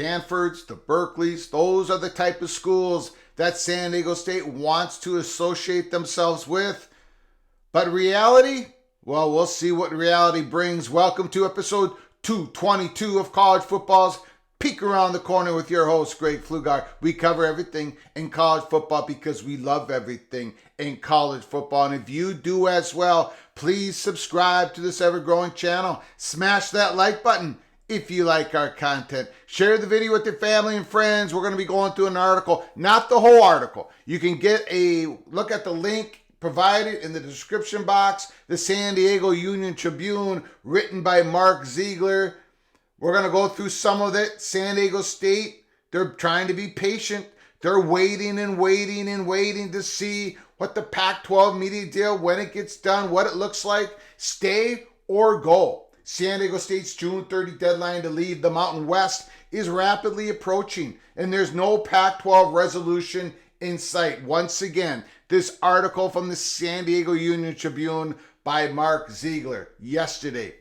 Stanfords, the Berkeleys, those are the type of schools that San Diego State wants to associate themselves with. But reality? Well, we'll see what reality brings. Welcome to episode 222 of College Football's Peek Around the Corner with your host, Greg Pflugar. We cover everything in college football because we love everything in college football. And if you do as well, please subscribe to this ever-growing channel. Smash that like button if you like our content. Share the video with your family and friends. We're going to be going through an article, not the whole article. You can get a look at the link provided in the description box. The San Diego Union Tribune, written by Mark Zeigler. We're going to go through some of it. San Diego State, they're trying to be patient. They're waiting to see what the Pac-12 media deal, when it gets done, what it looks like, stay or go. San Diego State's June 30 deadline to leave the Mountain West is rapidly approaching, and there's no Pac-12 resolution in sight. Once again, this article from the San Diego Union Tribune by Mark Zeigler yesterday,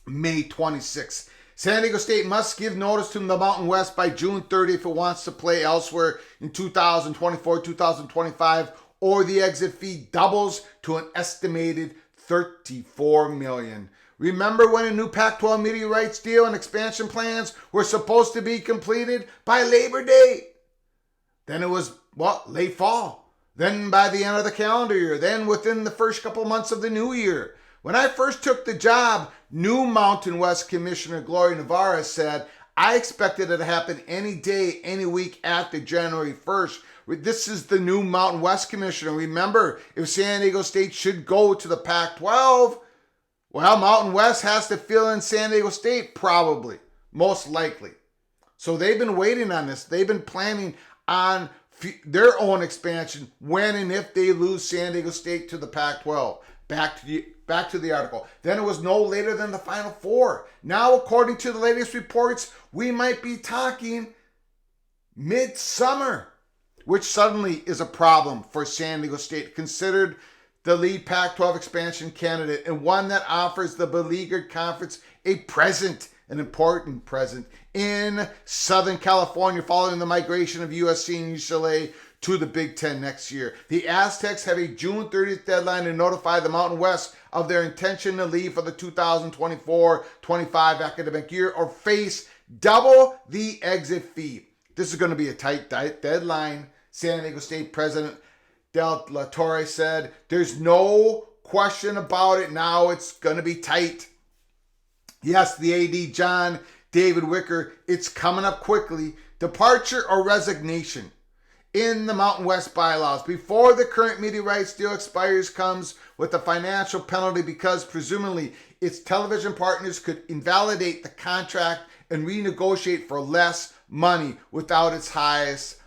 May 26th. San Diego State must give notice to the Mountain West by June 30 if it wants to play elsewhere in 2024-2025, or the exit fee doubles to an estimated $34 million. Remember when a new Pac-12 media rights deal and expansion plans were supposed to be completed by Labor Day? Then it was, late fall. Then by the end of the calendar year. Then within the first couple months of the new year. When I first took the job, new Mountain West Commissioner Gloria Navarra said, I expected it to happen any day, any week after January 1st. This is the new Mountain West Commissioner. Remember, if San Diego State should go to the Pac-12, Mountain West has to fill in San Diego State, probably, most likely. So they've been waiting on this. They've been planning on their own expansion when and if they lose San Diego State to the Pac-12. Back to the article. Then it was no later than the Final Four. Now, according to the latest reports, we might be talking midsummer, which suddenly is a problem for San Diego State, considered the lead Pac-12 expansion candidate and one that offers the beleaguered conference a present, an important present, in Southern California following the migration of USC and UCLA to the Big Ten next year. The Aztecs have a June 30th deadline to notify the Mountain West of their intention to leave for the 2024-25 academic year or face double the exit fee. This is going to be a tight deadline. San Diego State President Adela Torre said, there's no question about it now. It's going to be tight. Yes, the AD, John David Wicker, it's coming up quickly. Departure or resignation in the Mountain West bylaws before the current media rights deal expires comes with a financial penalty because presumably its television partners could invalidate the contract and renegotiate for less money without its highest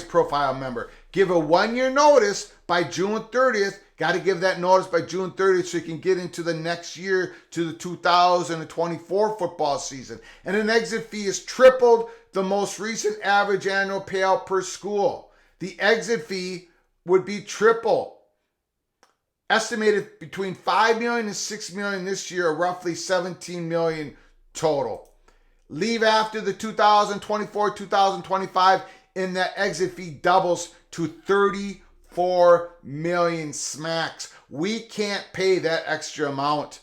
profile member. Give a 1-year notice by June 30th. Got to give that notice by June 30th so you can get into the next year to the 2024 football season. And an exit fee is tripled the most recent average annual payout per school. The exit fee would be triple. Estimated between $5 million and $6 million this year, or roughly $17 million total. Leave after the 2024-2025, and that exit fee doubles to $34 million smacks. We can't pay that extra amount,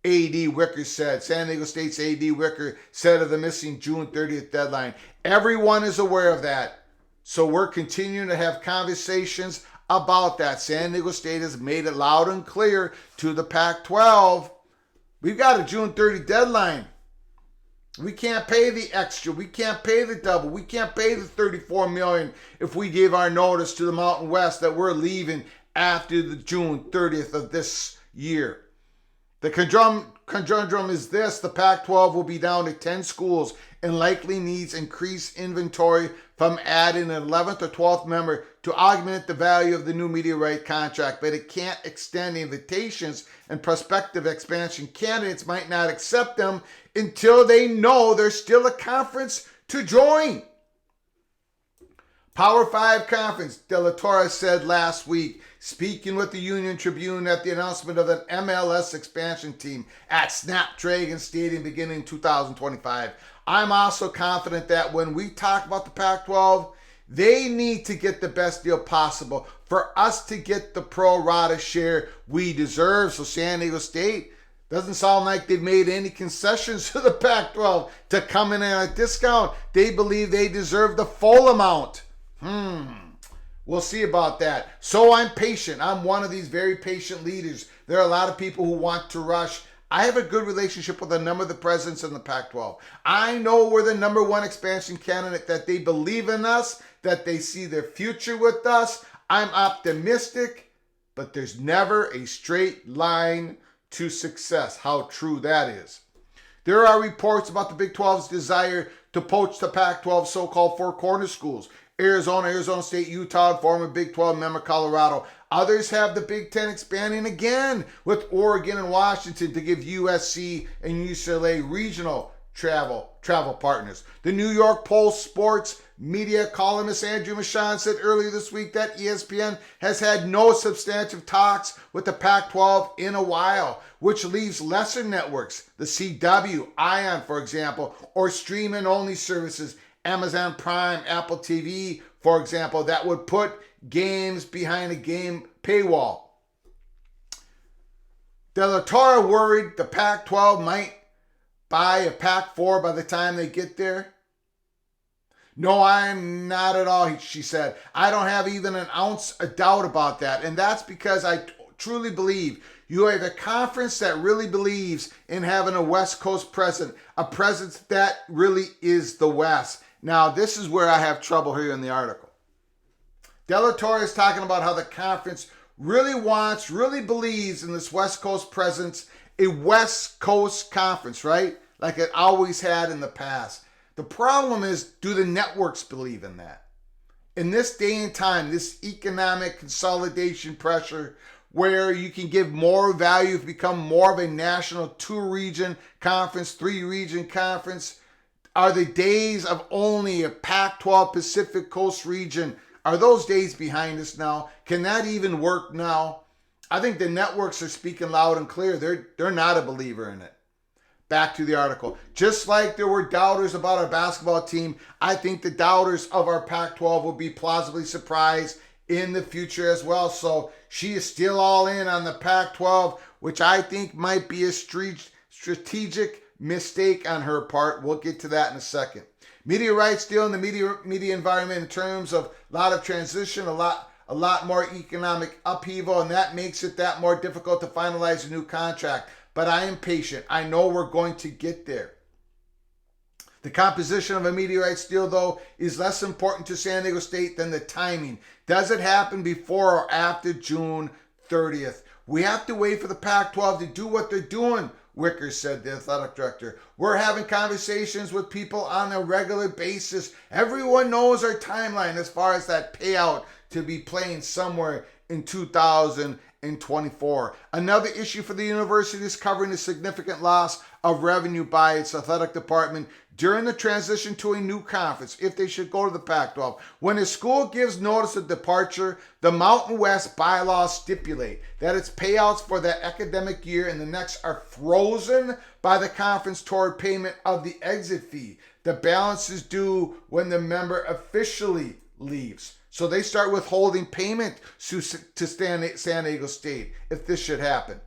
AD Wicker said. San Diego State's AD Wicker said of the missing June 30th deadline. Everyone is aware of that. So we're continuing to have conversations about that. San Diego State has made it loud and clear to the Pac-12. We've got a June 30 deadline. We can't pay the extra. We can't pay the double. We can't pay the $34 million if we give our notice to the Mountain West that we're leaving after the June 30th of this year. The conundrum is this: the Pac-12 will be down to 10 schools and likely needs increased inventory from adding an 11th or 12th member to augment the value of the new media right contract, but it can't extend invitations, and prospective expansion candidates might not accept them until they know there's still a conference to join. Power 5 conference, De La Torre said last week, speaking with the Union Tribune at the announcement of an MLS expansion team at Snapdragon Stadium beginning 2025. I'm also confident that when we talk about the Pac-12, they need to get the best deal possible for us to get the pro rata share we deserve. So San Diego State doesn't sound like they've made any concessions to the Pac-12 to come in at a discount. They believe they deserve the full amount. We'll see about that. So I'm patient. I'm one of these very patient leaders. There are a lot of people who want to rush. I have a good relationship with a number of the presidents in the Pac-12. I know we're the number one expansion candidate, that they believe in us, that they see their future with us. I'm optimistic, but there's never a straight line to success. How true that is. There are reports about the Big 12's desire to poach the Pac-12 so-called four corner schools. Arizona, Arizona State, Utah, and former Big 12 member Colorado. Others have the Big 10 expanding again with Oregon and Washington to give USC and UCLA regional travel partners. The New York Post sports media columnist Andrew Michon said earlier this week that ESPN has had no substantive talks with the Pac-12 in a while, which leaves lesser networks, the CW, ION, for example, or streaming-only services, Amazon Prime, Apple TV, for example, that would put games behind a game paywall. De La Torre worried the Pac-12 might buy a Pac-4 by the time they get there. No, I'm not at all, she said. I don't have even an ounce of doubt about that. And that's because I truly believe you have a conference that really believes in having a West Coast presence, a presence that really is the West. Now, this is where I have trouble here in the article. De La Torre is talking about how the conference really believes in this West Coast presence, a West Coast conference, right? Like it always had in the past. The problem is, do the networks believe in that? In this day and time, this economic consolidation pressure where you can give more value, become more of a national 2-region conference, 3-region conference, are the days of only a Pac-12 Pacific Coast region, are those days behind us now? Can that even work now? I think the networks are speaking loud and clear. They're not a believer in it. Back to the article. Just like there were doubters about our basketball team, I think the doubters of our Pac-12 will be plausibly surprised in the future as well. So she is still all in on the Pac-12, which I think might be a strategic mistake on her part. We'll get to that in a second. Media rights deal in the media environment in terms of a lot of transition, a lot more economic upheaval, and that makes it that more difficult to finalize a new contract. But I am patient. I know we're going to get there. The composition of a media rights deal, though, is less important to San Diego State than the timing. Does it happen before or after June 30th? We have to wait for the Pac-12 to do what they're doing, Wicker said, the athletic director. We're having conversations with people on a regular basis. Everyone knows our timeline as far as that payout to be playing somewhere in 2024. Another issue for the university is covering the significant loss of revenue by its athletic department during the transition to a new conference, if they should go to the Pac-12. When a school gives notice of departure, the Mountain West bylaws stipulate that its payouts for that academic year and the next are frozen by the conference toward payment of the exit fee. The balance is due when the member officially leaves. So they start withholding payment to San Diego State if this should happen.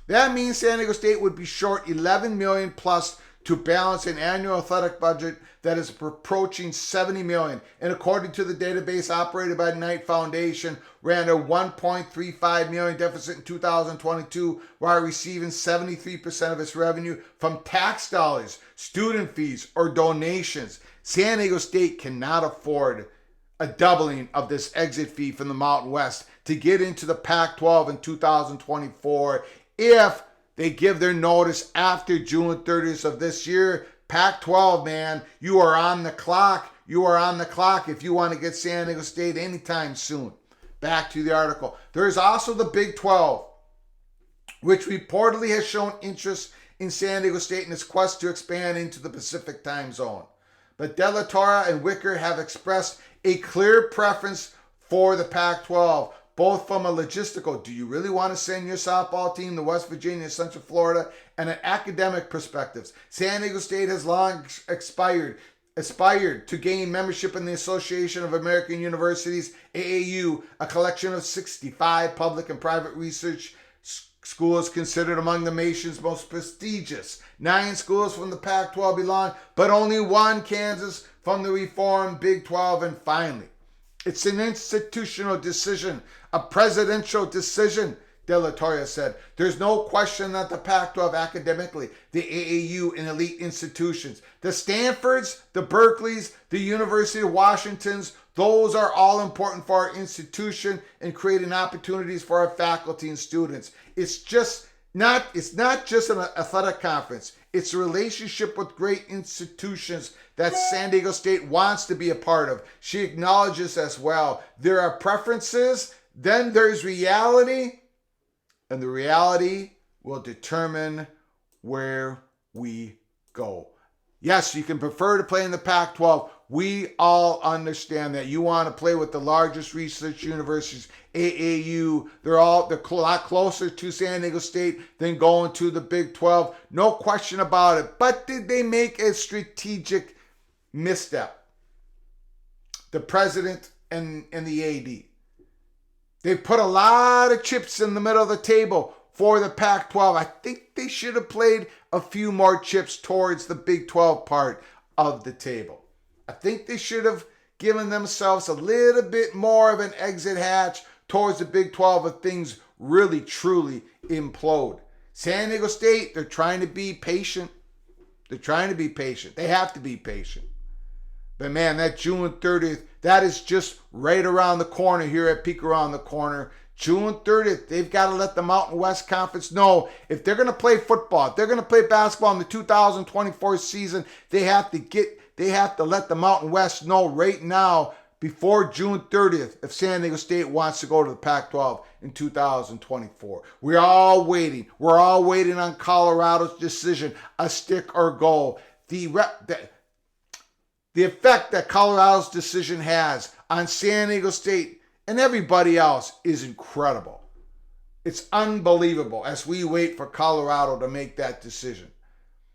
That means San Diego State would be short $11 million plus to balance an annual athletic budget that is approaching $70 million. And according to the database operated by the Knight Foundation, ran a $1.35 million deficit in 2022 while receiving 73% of its revenue from tax dollars, student fees, or donations. San Diego State cannot afford a doubling of this exit fee from the Mountain West to get into the Pac-12 in 2024 if they give their notice after June 30th of this year. Pac-12, man, you are on the clock. You are on the clock if you want to get San Diego State anytime soon. Back to the article. There is also the Big 12, which reportedly has shown interest in San Diego State in its quest to expand into the Pacific time zone. But De La Torre and Wicker have expressed a clear preference for the Pac-12. both from a logistical, do you really want to send your softball team to West Virginia, Central Florida, and an academic perspectives. San Diego State has long aspired to gain membership in the Association of American Universities, AAU, a collection of 65 public and private research schools considered among the nation's most prestigious. 9 schools from the Pac-12 belong, but only 1, Kansas, from the reformed Big 12. And finally, it's an institutional decision, a presidential decision, De La Torre said. There's no question that the Pac-12 academically, the AAU and elite institutions, the Stanfords, the Berkeleys, the University of Washingtons, those are all important for our institution and creating opportunities for our faculty and students. It's not just an athletic conference. It's a relationship with great institutions that San Diego State wants to be a part of. She acknowledges as well. There are preferences, then there's reality, and the reality will determine where we go. Yes, you can prefer to play in the Pac-12. We all understand that. You want to play with the largest research universities, AAU. They're a lot closer to San Diego State than going to the Big 12. No question about it. But did they make a strategic misstep? The president and the AD. They put a lot of chips in the middle of the table for the Pac-12. I think they should have played a few more chips towards the Big 12 part of the table. I think they should have given themselves a little bit more of an exit hatch towards the Big 12 if things really, truly implode. San Diego State, they're trying to be patient. They have to be patient. But man, that June 30th, that is just right around the corner here at Peek Around the Corner. June 30th, they've got to let the Mountain West Conference know if they're going to play football, if they're going to play basketball in the 2024 season, they have to let the Mountain West know right now before June 30th if San Diego State wants to go to the Pac-12 in 2024. We're all waiting. We're all waiting on Colorado's decision, a stick or go. The effect that Colorado's decision has on San Diego State and everybody else is incredible. It's unbelievable as we wait for Colorado to make that decision.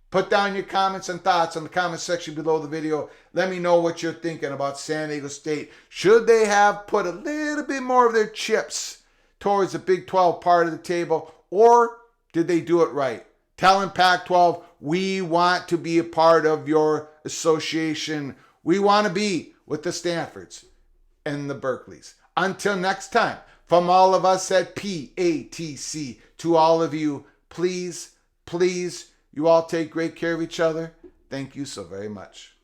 Put down your comments and thoughts in the comment section below the video. Let me know what you're thinking about San Diego State. Should they have put a little bit more of their chips towards the Big 12 part of the table, or did they do it right? Telling Pac-12, we want to be a part of your association. We want to be with the Stanfords and the Berkeleys. Until next time, from all of us at PATC, to all of you, please, you all take great care of each other. Thank you so very much.